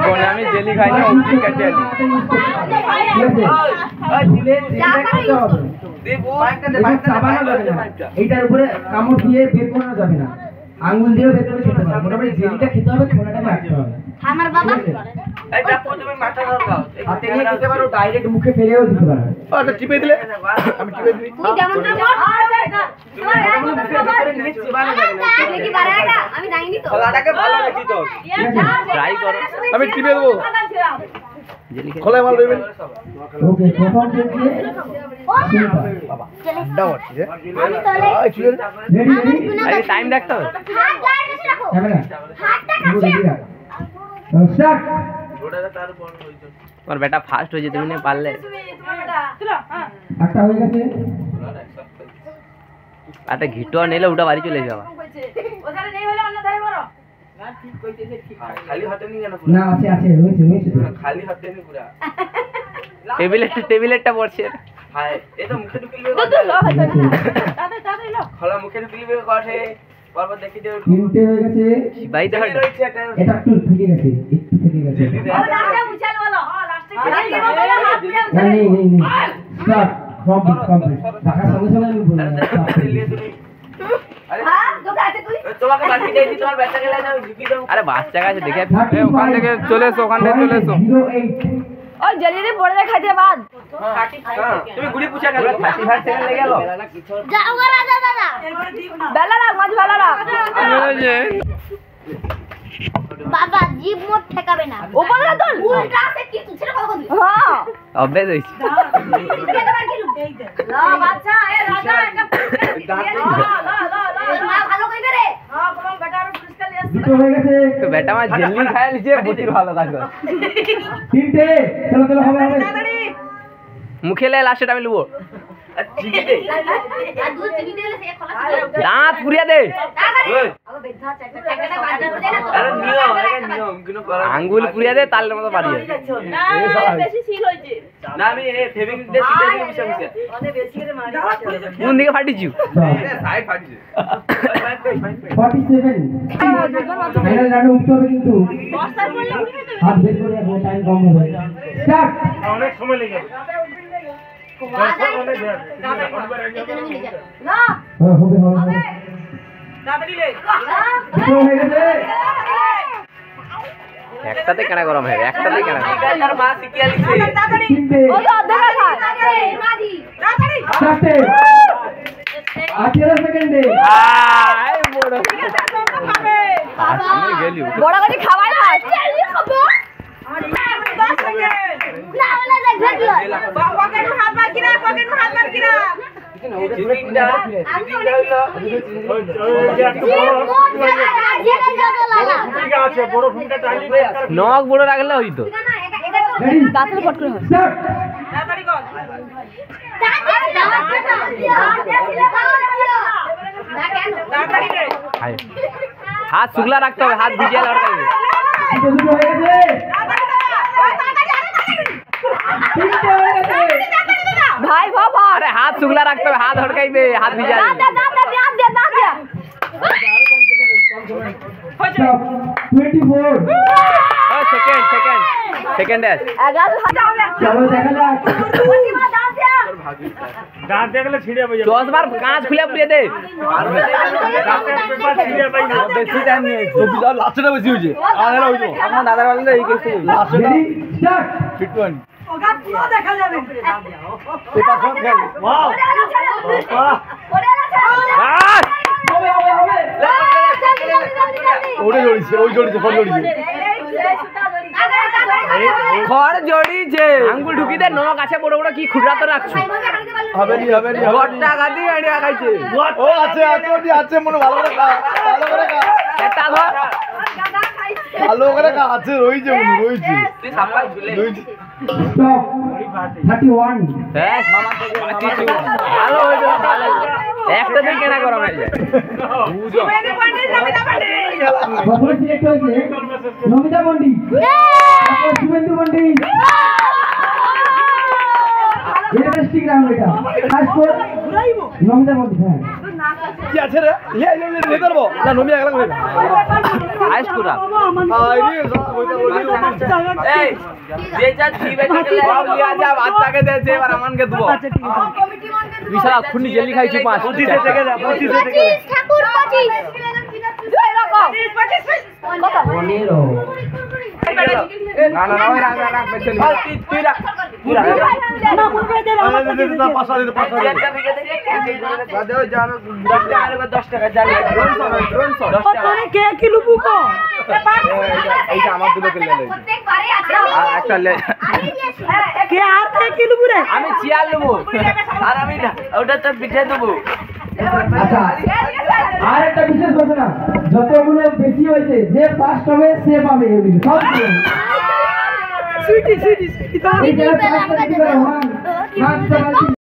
কোনে আমি জেলি খাই না উঠি কেটে আলি এইটার উপরে কামড় দিয়ে বের করানো যাবে না, আঙ্গুল দিয়ে বের করে খেতে হবে। মোটামুটি জেলিটা খেতে হবে, খোলাটাকে রাখতে হবে। আমার বাবা এই দেখো তুমি মাথা দাও হাতে নিয়ে খেতে পারো, ডাইরেক্ট মুখে ফেলেও দিতে পারো। আচ্ছা টিপে দিলে আমি টিপে দিই। তুই যেমন না বল তোমার এমন কি বাড়ায়গা আমি জানি তো খোলাটাকে ভালো রেখি তো ট্রাই করো, আমি টিপে দেবো। খোলা মাল দেবেন। ওকে, প্রথম দেখে বাবা দাও আছে রে। আমি তোলে রেডি রেডি আরে টাইম দেখতে হবে। হাত গায়ে এসে রাখো ক্যামেরা হাতটা পুরো কাছে রেডি রাখ। স্টার্ট। গোড়াটা তার বড় হইছে তোমার বেটা ফার্স্ট হয়ে যেতে তুমি পারলে। একটা হয়ে গেছে। একটা ঘিটো নিলে ওটা বাড়ি চলে যাবে। ওখানে নেই হলে অন্য ধারে বড় না ঠিক কইতেছে ঠিক খালি হাতে নি কেন না আছে আছে রয়েছে রয়েছে। খালি হাতে নি পুরা টেবিলেটটা পড়ছে। হায় এ তো মুখে ঢুকিলে তাতে তাতে লো খোলা মুখে ঢুকিলে কাটে বারবার দেখি যে তিনটে হয়ে গেছে। ভাই দেখো রয়েছে একটা এটা একটু থেকে গেছে, একটু থেকে গেছে। লাস্টে মুছাল বলো লাস্টে কি বলো হাত দিয়ে না নেই নেই নেই। স্টার্ট। Complete complete. ঢাকার সঙ্গে সঙ্গে আমি বলবো। হ্যাঁ তোকে আছে তুই তোমাকে বাকি দেই দি তোমার ব্যাটা গেলে যাও ঢুকি দাও আরে বাচ্চা কাছে দেখে ওখান থেকে চলে এসো, ওখান থেকে চলে এসো। 08 ওই জলদি পড়ে যায় খাইতে বাদ তুমি গুড়ি পুছা গেল 35 সেকেন্ড লেগে গেল। যাও রাজা দাদা বেলা রাখ মাঝ বেলা রাখ বাবা জিভ মোট ঠেকাবে না উপরে তোল উল্টা আছে কি তুই ছেড়ে কথা বলবি হ্যাঁ অভ্যেস হইছে। কেটে বার কিলু লা বাচ্চা এ রাজা একটা মা ভালো কইবে রে হ্যাঁ কোন বেটার পুরস্কার নিয়ে দুটো হয়ে গেছে। তো বেটা আমার জেলি খায় লিছে প্রচুর ভালো কাজ করে। তিনটে। চলো চলো হবে হবে। মুখে লে লাস্টটা আমি লুবো। জিগে দে আর দুধ চিবি দিলে সে খোলা ছিল দাঁত পুরিয়া দে। ওই আবার বেধা আছে একটা বাজে করে না আরে নিয়ম আগে নিয়ম কিনো করা আঙ্গুল পুরিয়া দে তালের মতো পারি যাবে। না বেশি সিল হইছে না আমি এ ফেভিকুইক দিয়ে সিটে দিয়ে মিশা মিশা অনেক বেশি করে মারি কোন দিকে ফাটিছু? সাইড ফাটিছে 47। ফাইনাল রাউন্ড উঠতে হবে কিন্তু। বস্তা পড়লে উঠে যাবে হাত বের করে রাখো, টাইম কম হবে। স্টার্ট। অনেক সময় লেগে যাবে এখানে মিলে যাবে না হবে হবে হবে। তাড়াতাড়ি লে দুটো হয়ে গেছে। একটাতে কেনা গরম হবে, একটাতে কেনা গরম। তার মা শিখিয়া লিছে তাড়াতাড়ি তিনটে। ওই অর্ধেক খায় মাঝি তাড়াতাড়ি চারটে। 18 সেকেন্ডে। আই বড় খাবে আমি গেলি বড় করে খাওয়াই না জলদি খাবো 10 সেকেন্ড না বলে দেখ দিও পকেট में हाथ मार किरा पॉकेट में हाथ मार किरा জিনিসটা হইলো জেলে যাবে লাগা ঠিক আছে বড় ফোনটা টাইলি নখ বড় রাখলে হইতো। না না এটা তো রেডি। দাঁতের ফট করে স্টার্ট। তাড়াতাড়ি কর তাড়াতাড়ি রে আয়। হাত শুকলা রাখতে হবে, হাত ভিজিয়ে লড়কাইবে। দুটো হয়ে গেছে। তিনটে হয়ে গেছে। ভাই বাবা আরে হাত শুকলা রাখতে হবে, হাত হড়কাইবে, হাত ভিজিয়ে দাঁত দে দাঁত দে দাঁত দে স্টপ। 24। ও সেকেন্ড সেকেন্ড সেকেন্ড আছে। 11 হাজার হবে চলো দেখা যাক। দাঁত দে দাঁত দেখলে ছিঁড়ে যাবে 10 বার কাঁচ খুলে পুড়িয়ে দে। দাঁতের পেপার ছিঁড়ে যাবে বেশি টাইম নেই, 24 আর লাস্টটা বেশি হইছে। আর হইছো এখন দাদার বলেন এই কেসে রেডি। স্টার্ট। ফিটওয়ান ওগা পুরো দেখা যাবে পেপার সব গেল। ওয়াও বাহ ওরে আছে বাস হবে হবে হবে। ওরে জড়িছে, ওই জড়িছে, ফোন জড়িছে। খড় জড়িছে, আঙ্গুল ঢুকি দে, নখ আছে বড় বড়, কি খুঁড়া তো রাখছো। হবে নি গট্টা গাদি আইডিয়া খাইছে। ও আছে আছে ওটি আছে, মনে ভালো করে খা, ভালো করে খা। এটা ধর ভালো করে খা, আছে রইছে, মনে রইছে। তুই সাপাই ঝুলে স্টপ। 31। হ্যাঁ মামা থেকে বাঁচিছো, ভালো হইছে, ভালো। একটা দিন কেনা গরম হয়ে যায়। বুঝো মেরে পড়ে যাবে না পারে প্রথমে সিলেক্ট হয়েছে নমিতা মন্ডি, তারপর শুভেন্দু মন্ডি। ইন্টারেস্টিং রাউন্ড এটা। First four Namita Mandi. হ্যাঁ কি আছে রে লে লে লে লে ধরবো না নমিয়া গেলাম রে আইস কুরা আই রে এই যে যা দিবে তাকে সব লিয়া যা বাচ্চাকে দেছে এবার আমানকে দেবো কমিটি মনকে বিশাল খুনি জেলি খাইছি 5 25 থেকে যা 25 থেকে যা। ঠাকুর 25 কত 15 না না না ওই রাখ রাখ রাখ বেচে তুই রাখ পাঁচটা দে একটা দিকে বাদে ওই জানো 10 টাকা আর 10 টাকা জানি ড্রোন শট 10 টাকা এইটা আমার দুটো কে লে প্রত্যেকবারে আছে আর একটা লে আমি দিয়েছি আমি চিয়ার নেবো আর আমি না ওটা তো পিঠে দেবো আচ্ছা আর একটা বিশেষ ঘোষণা যতগুলো বেশি হয়েছে যে ফার্স্ট হবে সে পাবে এগুলো সব সুইটি সুইটি সুইটি